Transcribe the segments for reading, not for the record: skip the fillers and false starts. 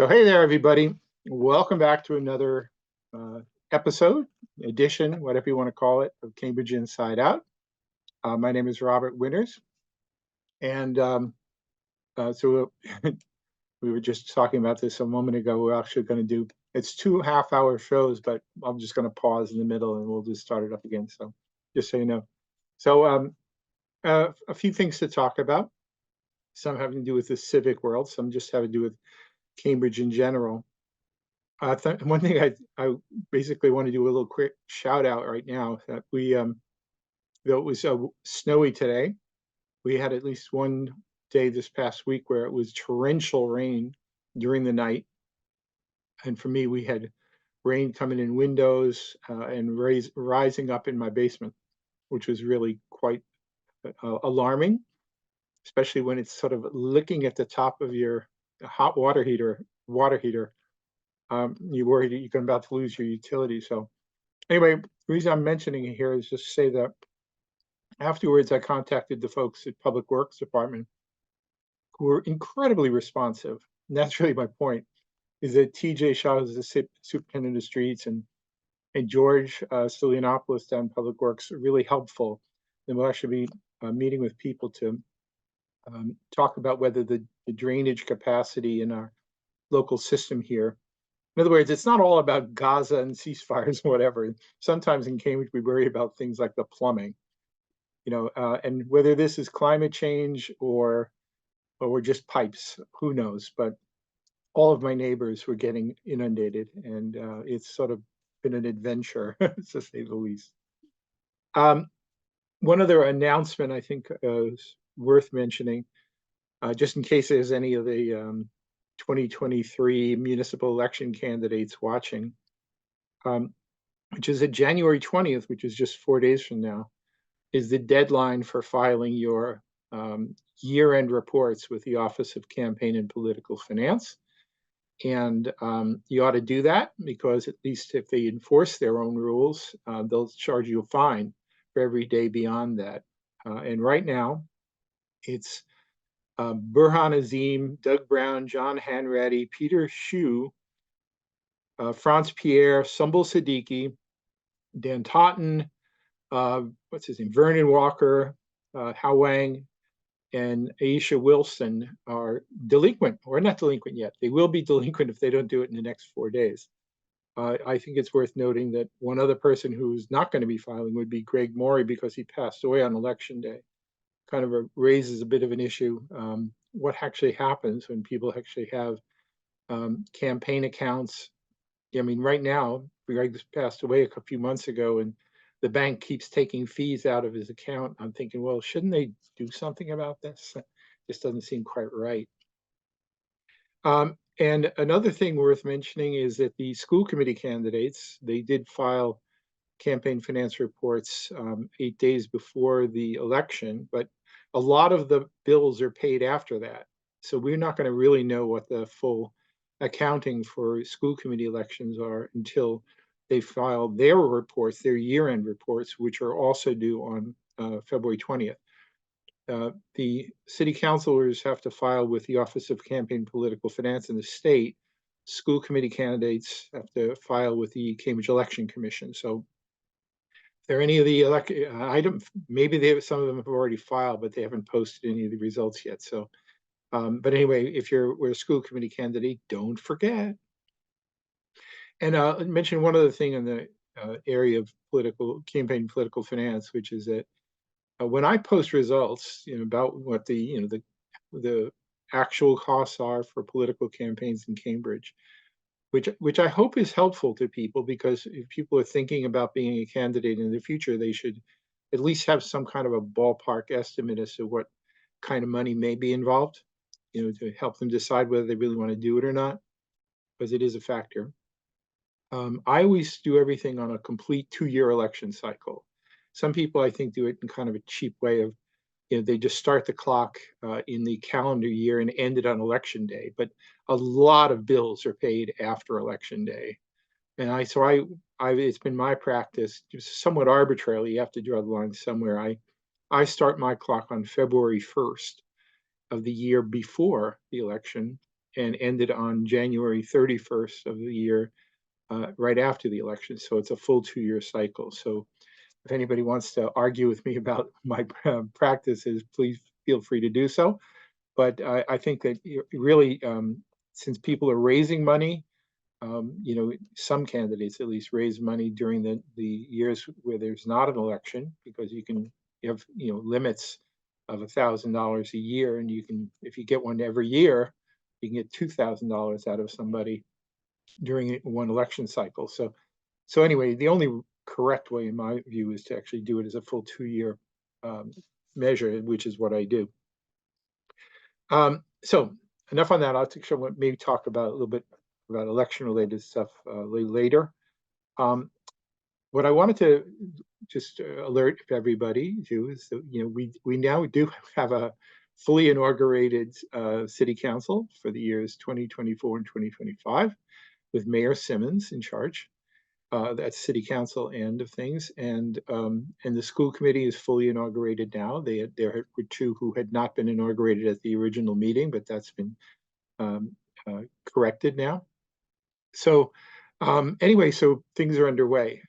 So hey there, everybody. Welcome back to another episode, edition, whatever you want to call it, of Cambridge Inside Out. My name is Robert Winters, and so we were just talking about this a moment ago. We're actually going to do it's 2 half-hour shows, but I'm just going to pause in the middle and we'll just start it up again. So just so you know. So a few things to talk about. Some having to do with the civic world, some just have to do with Cambridge in general. One thing I basically want to do a little quick shout out right now that though it was snowy today, we had at least one day this past week where it was torrential rain during the night. And for me, we had rain coming in windows and rising up in my basement, which was really quite alarming, especially when it's sort of licking at the top of your hot water heater. You worry that you're about to lose your utility. So anyway, the reason I'm mentioning it here is just to say that afterwards I contacted the folks at Public Works Department who were incredibly responsive. And that's really my point, is that TJ Shaw is the superintendent of streets and George Stylianopoulos down Public Works are really helpful. And we'll actually be meeting with people to talk about whether the drainage capacity in our local system here. In other words, it's not all about Gaza and ceasefires and whatever. Sometimes in Cambridge, we worry about things like the plumbing, and whether this is climate change or just pipes, who knows? But all of my neighbors were getting inundated, and it's sort of been an adventure, to say the least. One other announcement I think is worth mentioning, just in case there's any of the 2023 municipal election candidates watching, which is at January 20th, which is just 4 days from now, is the deadline for filing your year-end reports with the Office of Campaign and Political Finance. And you ought to do that because at least if they enforce their own rules, they'll charge you a fine for every day beyond that. And right now, it's Burhan Azim, Doug Brown, John Hanratty, Peter Hsu, Franz Pierre, Sumbul Siddiqui, Dan Totten, what's his name, Vernon Walker, Hao Wang, and Aisha Wilson are delinquent, or not delinquent yet. They will be delinquent if they don't do it in the next 4 days. I think it's worth noting that one other person who's not going to be filing would be Greg Morey because he passed away on election day. Kind of raises a bit of an issue. What actually happens when people actually have campaign accounts? I mean, right now, Greg passed away a few months ago, and the bank keeps taking fees out of his account. I'm thinking, well, shouldn't they do something about this? This doesn't seem quite right. And another thing worth mentioning is that the school committee candidates, they did file campaign finance reports 8 days before the election, but a lot of the bills are paid after that. So we're not going to really know what the full accounting for school committee elections are until they file their reports, their year-end reports, which are also due on February 20th. The city councilors have to file with the Office of Campaign Political Finance in the state. School committee candidates have to file with the Cambridge Election Commission. So if there are any of the items, maybe some of them have already filed, but they haven't posted any of the results yet. So, but anyway, if we're a school committee candidate, don't forget. And I'll mention one other thing in the area of campaign political finance, which is that when I post results, about what the actual costs are for political campaigns in Cambridge, which I hope is helpful to people, because if people are thinking about being a candidate in the future, they should at least have some kind of a ballpark estimate as to what kind of money may be involved, to help them decide whether they really want to do it or not, because it is a factor. I always do everything on a complete 2-year election cycle. Some people, I think, do it in kind of a cheap way of, they just start the clock in the calendar year and end it on election day. But a lot of bills are paid after election day. And it's been my practice, just somewhat arbitrarily, you have to draw the line somewhere. I start my clock on February 1st of the year before the election, and ended on January 31st of the year, right after the election. So it's a full 2-year cycle. So if anybody wants to argue with me about my practices, please feel free to do so. But I think that really, since people are raising money, some candidates at least raise money during the years where there's not an election, because you have, limits of $1,000 a year, and if you get one every year, you can get $2,000 out of somebody during one election cycle. So anyway, the only correct way, in my view, is to actually do it as a full 2-year measure, which is what I do. So enough on that. I'll maybe talk about a little bit about election-related stuff later. What I wanted to just alert everybody to is that we now do have a fully inaugurated city council for the years 2024 and 2025, with Mayor Simmons in charge. That's city council end of things, and the school committee is fully inaugurated now. There were two who had not been inaugurated at the original meeting, but that's been corrected now. So anyway, so things are underway.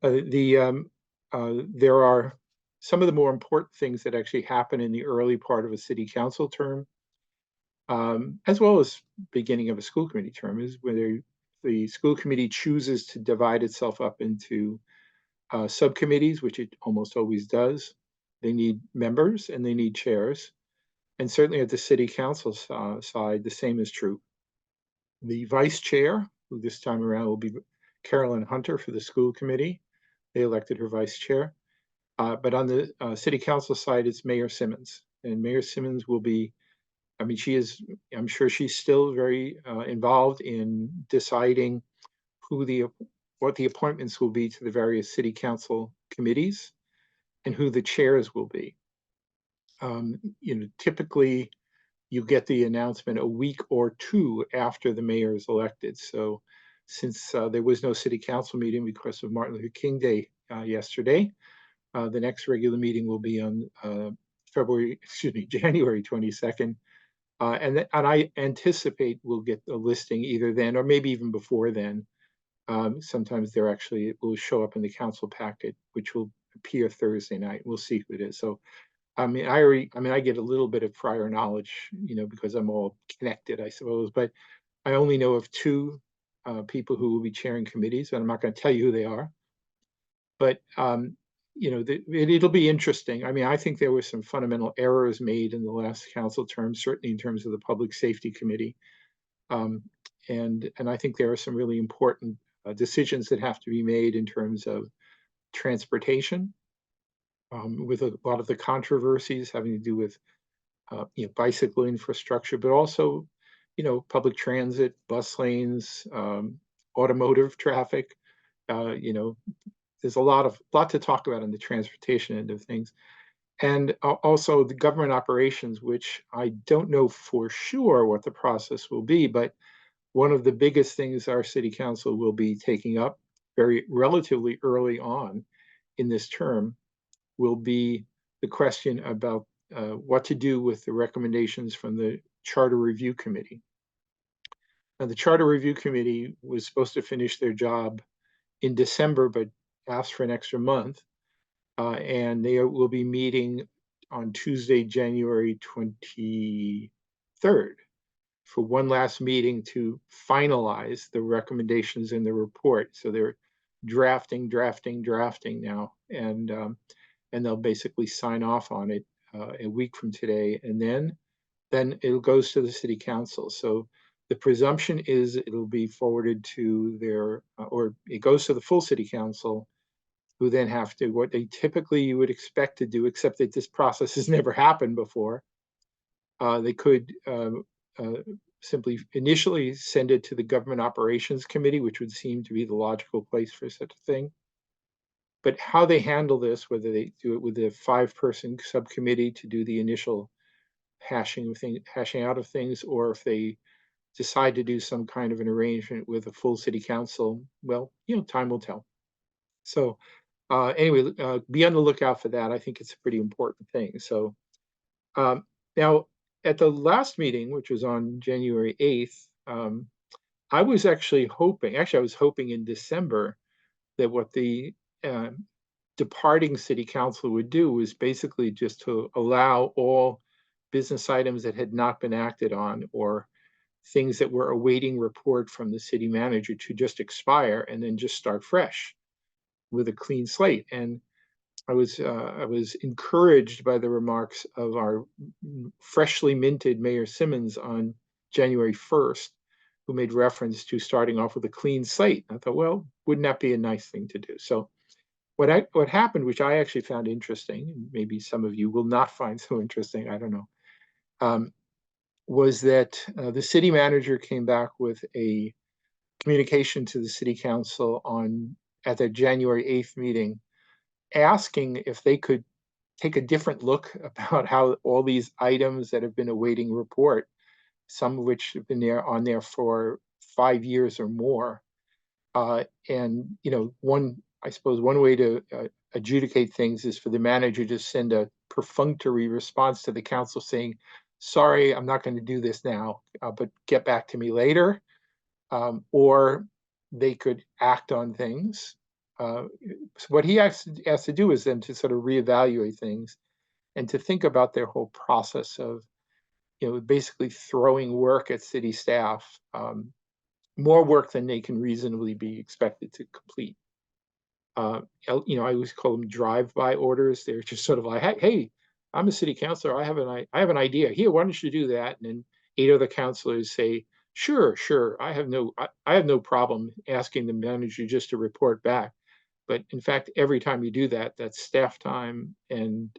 There are some of the more important things that actually happen in the early part of a city council term, as well as beginning of a school committee term, is whether the school committee chooses to divide itself up into subcommittees, which it almost always does. They need members and they need chairs. And certainly at the city council side, the same is true. The vice chair, who this time around will be Carolyn Hunter for the school committee. They elected her vice chair. But on the city council side, it's Mayor Simmons. And Mayor Simmons will be, I'm sure she's still very involved in deciding what the appointments will be to the various city council committees and who the chairs will be. Typically you get the announcement a week or two after the mayor is elected. So since there was no city council meeting because of Martin Luther King Day yesterday, the next regular meeting will be on January 22nd. And I anticipate we'll get a listing either then or maybe even before then. Sometimes it will show up in the council packet, which will appear Thursday night. We'll see who it is. So I get a little bit of prior knowledge, because I'm all connected, I suppose, but I only know of two people who will be chairing committees, and I'm not going to tell you who they are. But it'll be interesting. I think there were some fundamental errors made in the last council term, certainly in terms of the Public Safety Committee, and I think there are some really important decisions that have to be made in terms of transportation. With a lot of the controversies having to do with bicycle infrastructure, but also public transit, bus lanes, automotive traffic. There's a lot to talk about on the transportation end of things, and also the government operations, which I don't know for sure what the process will be, but one of the biggest things our city council will be taking up relatively early on in this term will be the question about what to do with the recommendations from the Charter Review Committee. Now, the Charter Review Committee was supposed to finish their job in December, but asked for an extra month. And they will be meeting on Tuesday, January 23rd, for one last meeting to finalize the recommendations in the report. So they're drafting now. And they'll basically sign off on it a week from today, and then it goes to the city council. So the presumption is it'll be forwarded to or it goes to the full city council, who then have to, what they typically you would expect to do, except that this process has never happened before. They could simply initially send it to the Government Operations Committee, which would seem to be the logical place for such a thing. But how they handle this, whether they do it with a 5-person subcommittee to do the initial hashing out of things, or if they decide to do some kind of an arrangement with a full city council, well, time will tell. So anyway, be on the lookout for that. I think it's a pretty important thing. So now, at the last meeting, which was on January 8th, I was actually hoping, I was hoping in December that what the uh, departing city council would do was basically just to allow all business items that had not been acted on or things that were awaiting report from the city manager to just expire and then just start fresh with a clean slate. And I was encouraged by the remarks of our freshly minted Mayor Simmons on January 1st, who made reference to starting off with a clean slate. I thought, well, wouldn't that be a nice thing to do? So what happened, which I actually found interesting, and maybe some of you will not find so interesting, I don't know, was that the city manager came back with a communication to the city council at the January 8th meeting, asking if they could take a different look about how all these items that have been awaiting report, some of which have been on there for 5 years or more. And I suppose one way to adjudicate things is for the manager to send a perfunctory response to the council saying, sorry, I'm not going to do this now, but get back to me later. Or they could act on things. So what he has to do is then to sort of reevaluate things and to think about their whole process of, basically throwing work at city staff, more work than they can reasonably be expected to complete. I always call them drive-by orders. They're just sort of like, hey, I'm a city councilor. I have an idea. Here, why don't you do that? And then 8 other councilors say, sure. I have no problem asking the manager just to report back. But in fact, every time you do that, that's staff time. And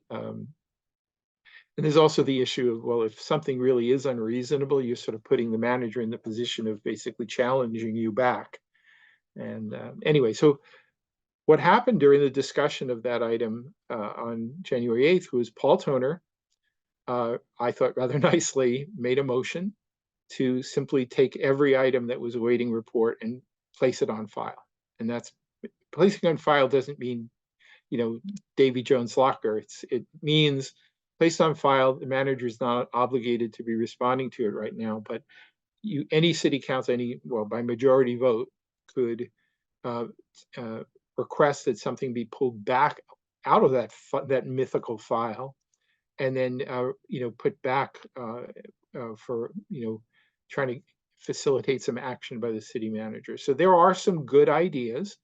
there's also the issue of, well, if something really is unreasonable, you're sort of putting the manager in the position of basically challenging you back. And anyway, so what happened during the discussion of that item on January 8th was Paul Toner, I thought rather nicely, made a motion to simply take every item that was awaiting report and place it on file. And that's placing on file doesn't mean, Davy Jones locker. It means placed on file. The manager is not obligated to be responding to it right now, but any city council, by majority vote, could uh, request that something be pulled back out of that mythical file, and then put back for trying to facilitate some action by the city manager. So there are some good ideas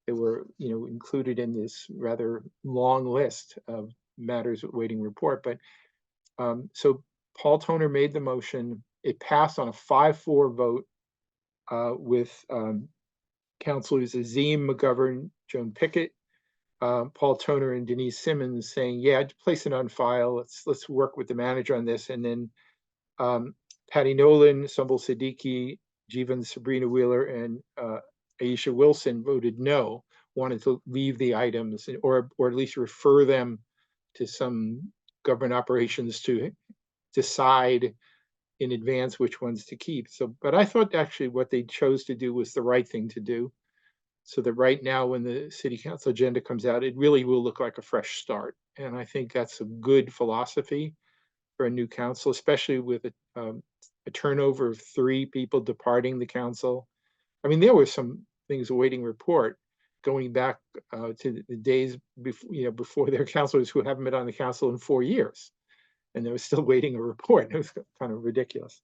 that were included in this rather long list of matters awaiting report. But so Paul Toner made the motion. It passed on a 5-4 vote with Councilors Azim, McGovern, Joan Pickett, Paul Toner, and Denise Simmons saying, yeah, place it on file. Let's work with the manager on this. And then Patty Nolan, Sumbul Siddiqui, Jeevan Sabrina Wheeler, and Aisha Wilson voted no, wanted to leave the items or at least refer them to some government operations to decide in advance which ones to keep. So, but I thought actually what they chose to do was the right thing to do. So that right now, when the city council agenda comes out, it really will look like a fresh start. And I think that's a good philosophy for a new council, especially with a turnover of 3 people departing the council. I mean, there were some things awaiting report going back to the days before their councilors who haven't been on the council in 4 years, and they were still waiting a report. It was kind of ridiculous.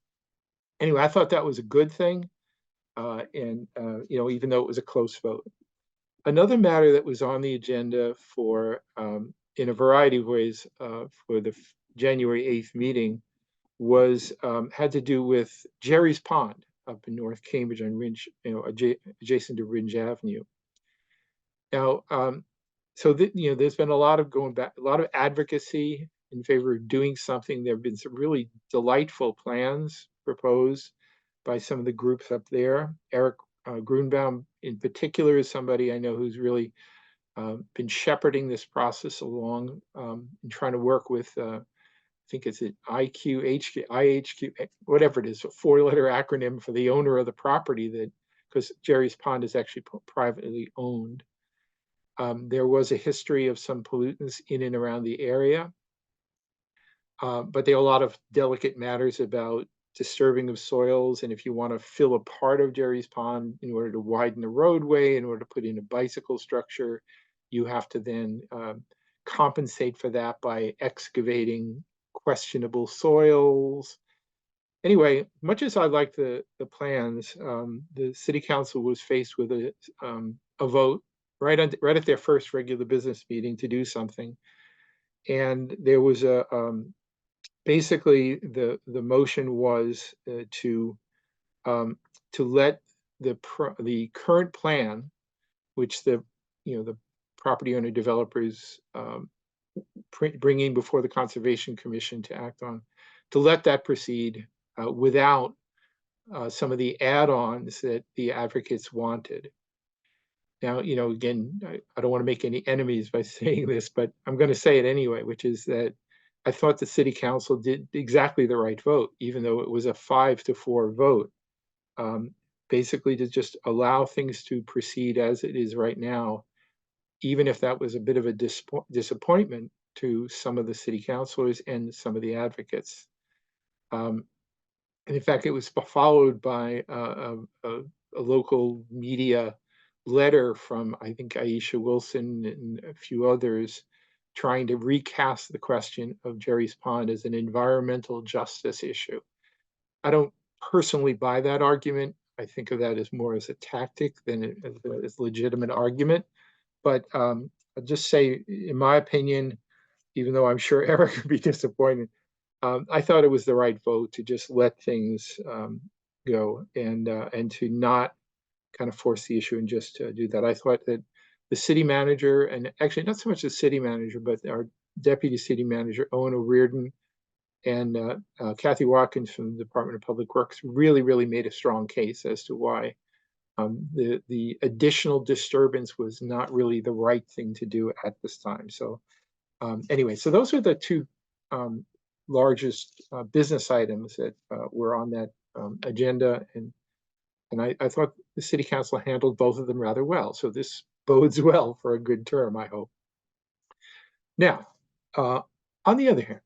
Anyway, I thought that was a good thing, and even though it was a close vote. Another matter that was on the agenda for, in a variety of ways, for the January 8th meeting was had to do with Jerry's Pond up in North Cambridge on Ridge, adjacent to Ridge Avenue. Now, so there's been a lot of going back, a lot of advocacy in favor of doing something. There have been some really delightful plans proposed by some of the groups up there. Eric Grunbaum in particular is somebody I know who's really been shepherding this process along and trying to work with, I think it's an IHQ, whatever it is, a 4-letter acronym for the owner of the property, because Jerry's Pond is actually privately owned. There was a history of some pollutants in and around the area. but there are a lot of delicate matters about disturbing of soils. And if you want to fill a part of Jerry's Pond in order to widen the roadway, in order to put in a bicycle structure, you have to then compensate for that by excavating questionable soils. Anyway, much as I like the plans, the city council was faced with a vote right at their first regular business meeting to do something, and there was a basically the motion was um, to let the current plan, which the property owner developers bringing before the Conservation Commission to act on, to let that proceed without some of the add-ons that the advocates wanted. Now, again, I don't want to make any enemies by saying this, but I'm going to say it anyway, which is that I thought the city council did exactly the right vote, even though it was a 5-4 vote, basically to just allow things to proceed as it is right now, even if that was a bit of a disappointment to some of the city councilors and some of the advocates. And in fact, it was followed by a local media letter from, I think, Aisha Wilson and a few others, trying to recast the question of Jerry's Pond as an environmental justice issue. I don't personally buy that argument. I think of that as more as a tactic than as a legitimate argument. But I'll just say, in my opinion, even though I'm sure Eric would be disappointed, I thought it was the right vote to just let things go and to not kind of force the issue and just do that. I thought that the city manager, and actually not so much the city manager, but our deputy city manager, Owen O'Riordan, and Kathy Watkins from the Department of Public Works really, really made a strong case as to why the additional disturbance was not really the right thing to do at this time. So anyway, so those are the two largest business items that were on that agenda, and I thought the city council handled both of them rather well. So this bodes well for a good term, I hope. Now, on the other hand,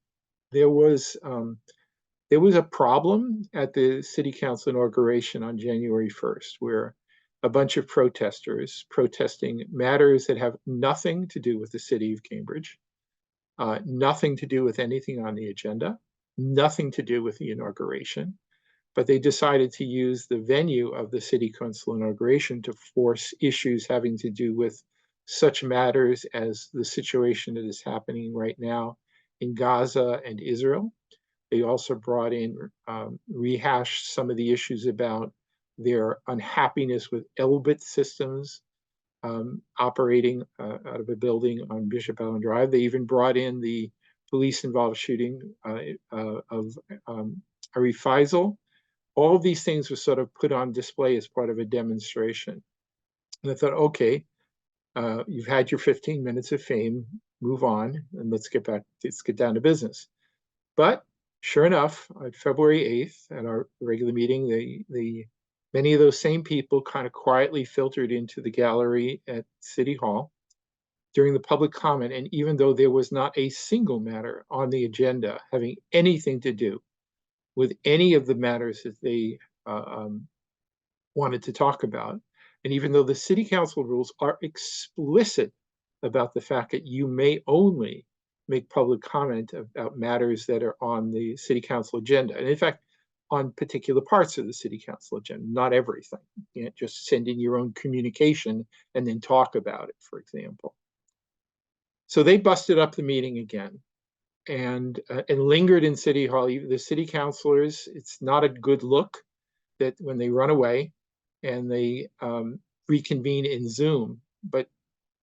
there was a problem at the city council inauguration on January 1st, where a bunch of protesters protesting matters that have nothing to do with the city of Cambridge, nothing to do with anything on the agenda, nothing to do with the inauguration, but they decided to use the venue of the city council inauguration to force issues having to do with such matters as the situation that is happening right now in Gaza and Israel. They also brought in, rehashed some of the issues about their unhappiness with Elbit systems operating out of a building on Bishop Allen Drive. They even brought in the police-involved shooting of Arif Faisal. All of these things were sort of put on display as part of a demonstration. And I thought, okay, you've had your 15 minutes of fame, move on, and let's get down to business. But sure enough, on February 8th, at our regular meeting, many of those same people kind of quietly filtered into the gallery at City Hall during the public comment. And even though there was not a single matter on the agenda having anything to do with any of the matters that they wanted to talk about, and even though the city council rules are explicit about the fact that you may only make public comment about matters that are on the city council agenda, and in fact, on particular parts of the city council agenda, not everything. You can't just send in your own communication and then talk about it, for example. So they busted up the meeting again and lingered in City Hall. The city councilors, it's not a good look that when they run away and they reconvene in Zoom, but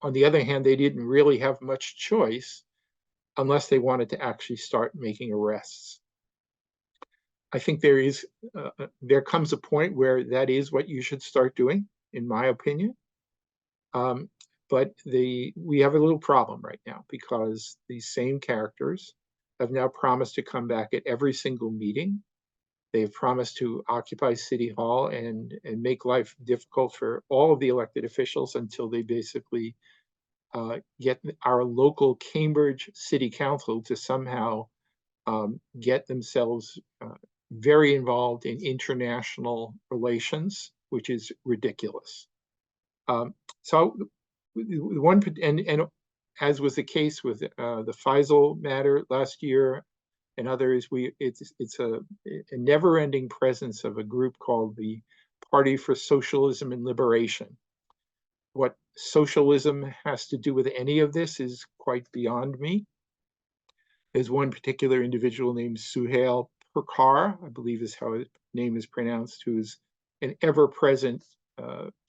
on the other hand, they didn't really have much choice unless they wanted to actually start making arrests. I think there comes a point where that is what you should start doing, in my opinion. But we have a little problem right now because these same characters have now promised to come back at every single meeting. They've promised to occupy City Hall and make life difficult for all of the elected officials until they basically get our local Cambridge City Council to somehow get themselves very involved in international relations, which is ridiculous. So one, and as was the case with the Faisal matter last year and others, it's a never-ending presence of a group called the Party for Socialism and Liberation. What socialism has to do with any of this is quite beyond me. There's one particular individual named Suhail Perkar, I believe is how his name is pronounced, who is an ever-present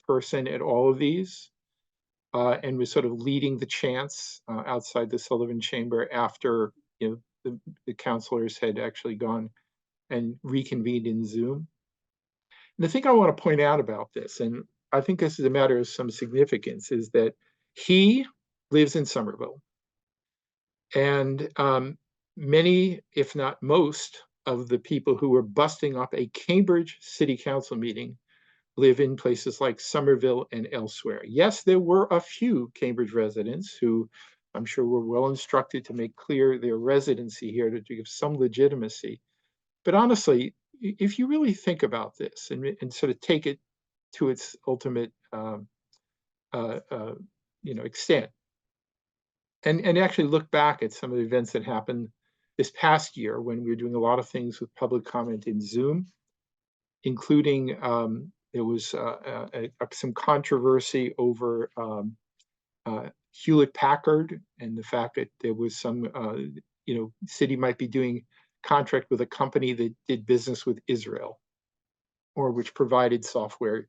person at all of these, and was sort of leading the chants outside the Sullivan Chamber after the counselors had actually gone and reconvened in Zoom. And the thing I want to point out about this, and I think this is a matter of some significance, is that he lives in Somerville. And many, if not most, of the people who were busting up a Cambridge City Council meeting live in places like Somerville and elsewhere. Yes, there were a few Cambridge residents who I'm sure were well instructed to make clear their residency here to give some legitimacy. But honestly, if you really think about this and sort of take it to its ultimate extent, and actually look back at some of the events that happened this past year when we were doing a lot of things with public comment in Zoom, including there was some controversy over Hewlett Packard and the fact that there was some, city might be doing contract with a company that did business with Israel or which provided software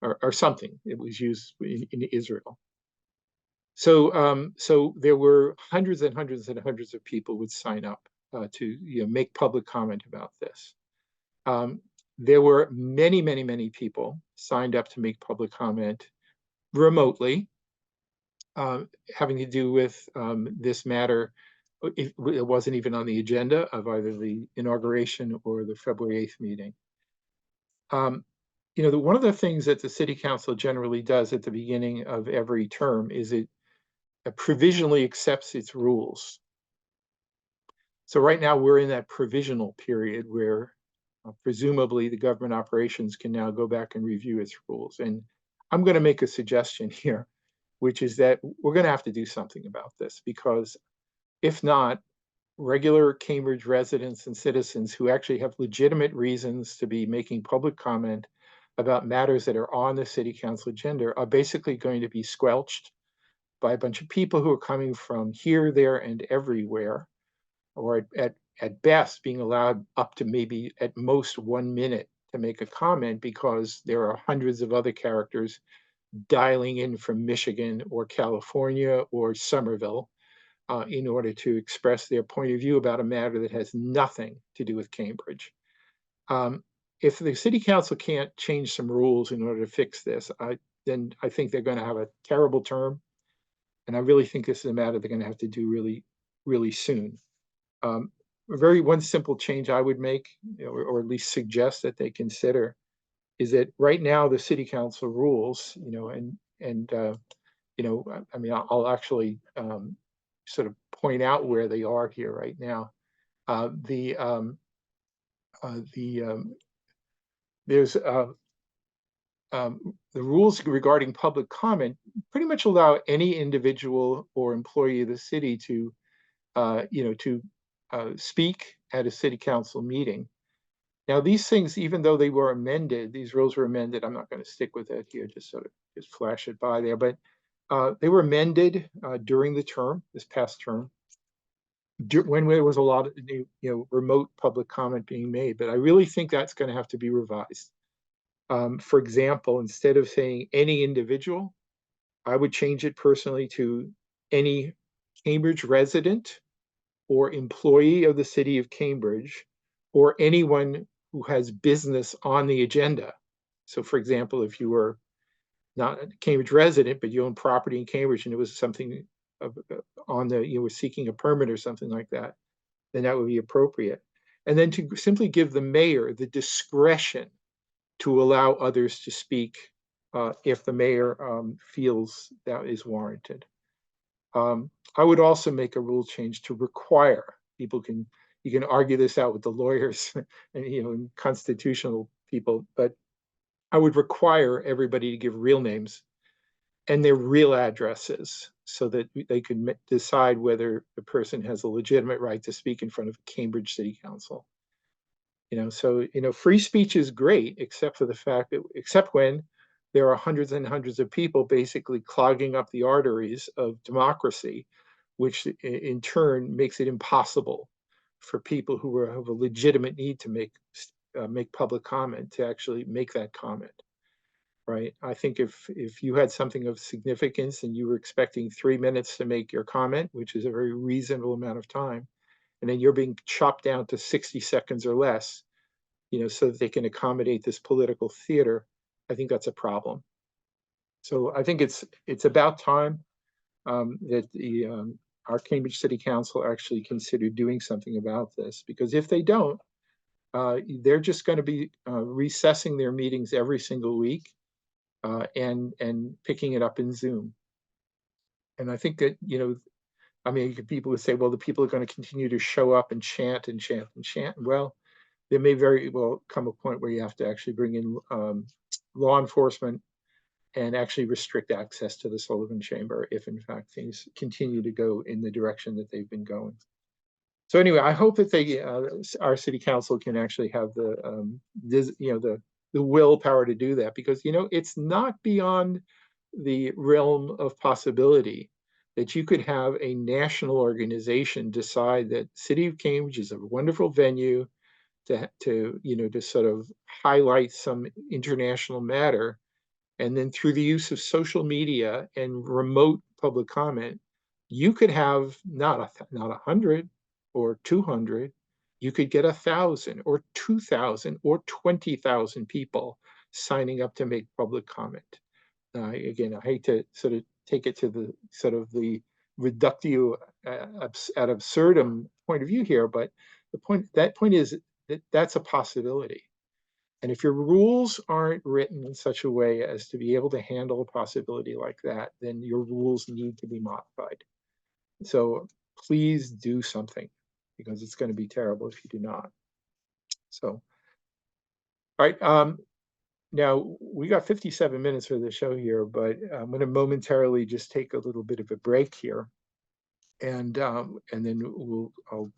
or something. It was used in Israel. So there were hundreds and hundreds and hundreds of people would sign up to make public comment about this. There were many, many, many people signed up to make public comment remotely, having to do with this matter. It wasn't even on the agenda of either the inauguration or the February 8th meeting. One of the things that the City Council generally does at the beginning of every term is it provisionally accepts its rules. So right now we're in that provisional period where presumably the government operations can now go back and review its rules. And I'm going to make a suggestion here, which is that we're going to have to do something about this, because if not, regular Cambridge residents and citizens who actually have legitimate reasons to be making public comment about matters that are on the City Council agenda are basically going to be squelched by a bunch of people who are coming from here, there, and everywhere, or at best being allowed up to maybe at most 1 minute to make a comment because there are hundreds of other characters dialing in from Michigan or California or Somerville in order to express their point of view about a matter that has nothing to do with Cambridge. If the City Council can't change some rules in order to fix this, then I think they're going to have a terrible term. And I really think this is a matter they're going to have to do really, really soon. One simple change I would make, or at least suggest that they consider, is that right now the City Council rules, I'll actually sort of point out where they are here right now. There's the rules regarding public comment pretty much allow any individual or employee of the city to speak at a City Council meeting. Now, these things, even though they were amended, these rules were amended. I'm not going to stick with that here, just flash it by there. But they were amended during the term, this past term, when there was a lot of remote public comment being made. But I really think that's going to have to be revised. For example, instead of saying any individual, I would change it personally to any Cambridge resident or employee of the city of Cambridge, or anyone who has business on the agenda. So for example, if you were not a Cambridge resident, but you own property in Cambridge and it was something you were seeking a permit or something like that, then that would be appropriate. And then to simply give the mayor the discretion to allow others to speak if the mayor feels that is warranted. I would also make a rule change to require people can you can argue this out with the lawyers and, and constitutional people, but I would require everybody to give real names and their real addresses so that they could decide whether the person has a legitimate right to speak in front of Cambridge City Council. So free speech is great, except for the fact that except when there are hundreds and hundreds of people basically clogging up the arteries of democracy, which in turn makes it impossible for people who have a legitimate need to make public comment to actually make that comment. Right. I think if you had something of significance and you were expecting 3 minutes to make your comment, which is a very reasonable amount of time, and then you're being chopped down to 60 seconds or less, so that they can accommodate this political theater, I think that's a problem. So I think it's about time that our Cambridge City Council actually consider doing something about this, because if they don't, they're just going to be recessing their meetings every single week and picking it up in Zoom. And I think that, I mean, people would say, well, the people are going to continue to show up and chant and chant and chant. Well, there may very well come a point where you have to actually bring in law enforcement and actually restrict access to the Sullivan Chamber if, in fact, things continue to go in the direction that they've been going. So anyway, I hope that our city council can actually have the willpower to do that, because it's not beyond the realm of possibility that you could have a national organization decide that City of Cambridge is a wonderful venue to sort of highlight some international matter, and then through the use of social media and remote public comment, you could have not 100 or 200, you could get 1,000 or 2,000 or 20,000 people signing up to make public comment. Again, I hate to sort of take it to the sort of the reductio ad absurdum point of view here, but that point is that that's a possibility. And if your rules aren't written in such a way as to be able to handle a possibility like that, then your rules need to be modified. So please do something, because it's going to be terrible if you do not. So, all right. Now we got 57 minutes for the show here, but I'm going to momentarily just take a little bit of a break here, and then I'll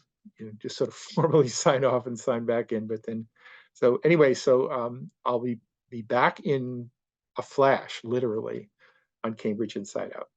just sort of formally sign off and sign back in. But then, so anyway, I'll be back in a flash, literally, on Cambridge Inside Out.